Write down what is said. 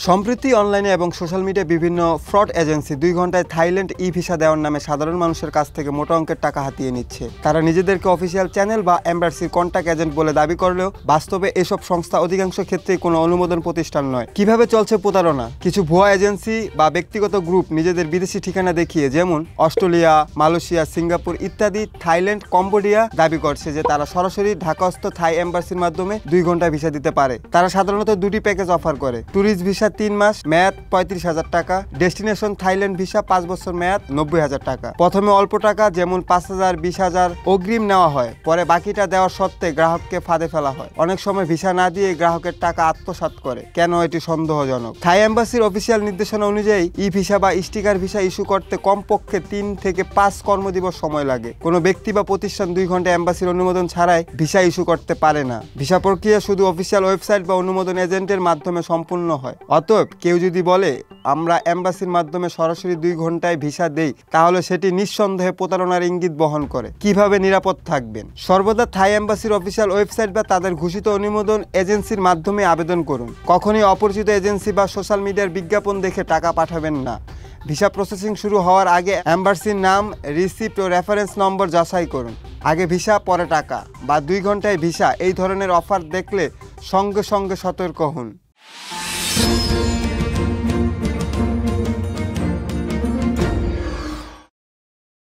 সম্প্রতি অনলাইনে এবং সোশ্যাল মিডিয়ায় বিভিন্ন ফ্রড এজেন্সি 2 ঘন্টায় থাইল্যান্ড ভিসা দেওয়ার নামে সাধারণ মানুষের কাছ থেকে মোটা অঙ্কের টাকা হাতিয়ে নিচ্ছে। তারা নিজেদেরকে অফিসিয়াল চ্যানেল বা এম্বাসির কন্ট্যাক্ট এজেন্ট বলে দাবি করলেও বাস্তবে এসব সংস্থা অধিকাংশ ক্ষেত্রেই কোনো অনুমোদন প্রতিষ্ঠান নয়। কিভাবে চলছে প্রতারণা? কিছু ভুয়া এজেন্সি বা ব্যক্তিগত গ্রুপ নিজেদের বিদেশি ঠিকানা দেখিয়ে যেমন অস্ট্রেলিয়া, মালয়েশিয়া, সিঙ্গাপুর ইত্যাদি থাইল্যান্ড, কম্বোডিয়া দাবি করছে যে তারা সরাসরি ঢাকাস্থ থাই এম্বাসির মাধ্যমে 2 ঘন্টায় ভিসা দিতে পারে। তারা সাধারণত দুটি প্যাকেজ অফার করে: ট্যুরিস্ট ভিসা 3 মাস মেয়াদ 35,000 টাকা, ডেস্টিনেশন থাইল্যান্ড ভিসা 5 বছর মেয়াদ 90,000 টাকা। প্রথমে অল্প টাকা যেমন 5,000, 20,000 অগ্রিম নেওয়া হয়, পরে বাকিটা দেওয়ার সত্ত্বে গ্রাহককে ফাঁদে ফেলা হয়। অনেক সময় ভিসা না দিয়ে গ্রাহকের টাকা আত্মসাৎ করে। কেন এটি সন্দেহজনক? থাই এম্বাসির অফিসিয়াল নির্দেশনা অনুযায়ী ভিসা বা স্টিকার ভিসা ইস্যু করতে কমপক্ষে 3 থেকে 5 কর্মদিবস সময় লাগে। কোনো ব্যক্তি বা প্রতিষ্ঠান 2 ঘন্টা এম্বাসির অনুমোদন ছাড়াই ভিসা ইস্যু করতে পারে না। ভিসা প্রক্রিয়া শুধু অফিসিয়াল ওয়েবসাইট বা অনুমোদন এজেন্টের মাধ্যমে সম্পূর্ণ হয়। অতএব কেউ যদি বলে আমরা এম্বাসির মাধ্যমে সরাসরি 2 ঘন্টায় ভিসা দেই, তাহলে সেটি নিঃসন্দেহে প্রতারণার ইঙ্গিত বহন করে। কিভাবে নিরাপদ থাকবেন? সর্বদা থাই এম্বাসির অফিসিয়াল ওয়েবসাইট বা তাদের ঘোষিত অনুমোদন এজেন্সির মাধ্যমে আবেদন করুন। কখনোই অপরিচিত এজেন্সি বা সোশ্যাল মিডিয়ার বিজ্ঞাপন দেখে টাকা পাঠাবেন না। ভিসা প্রসেসিং শুরু হওয়ার আগে এম্বাসির নাম, রিসিপ্ট ও রেফারেন্স নম্বর যাচাই করুন। আগে ভিসা পরে টাকা বা 2 ঘন্টায় ভিসা এই ধরনের অফার দেখলে সঙ্গে সঙ্গে সতর্ক হন।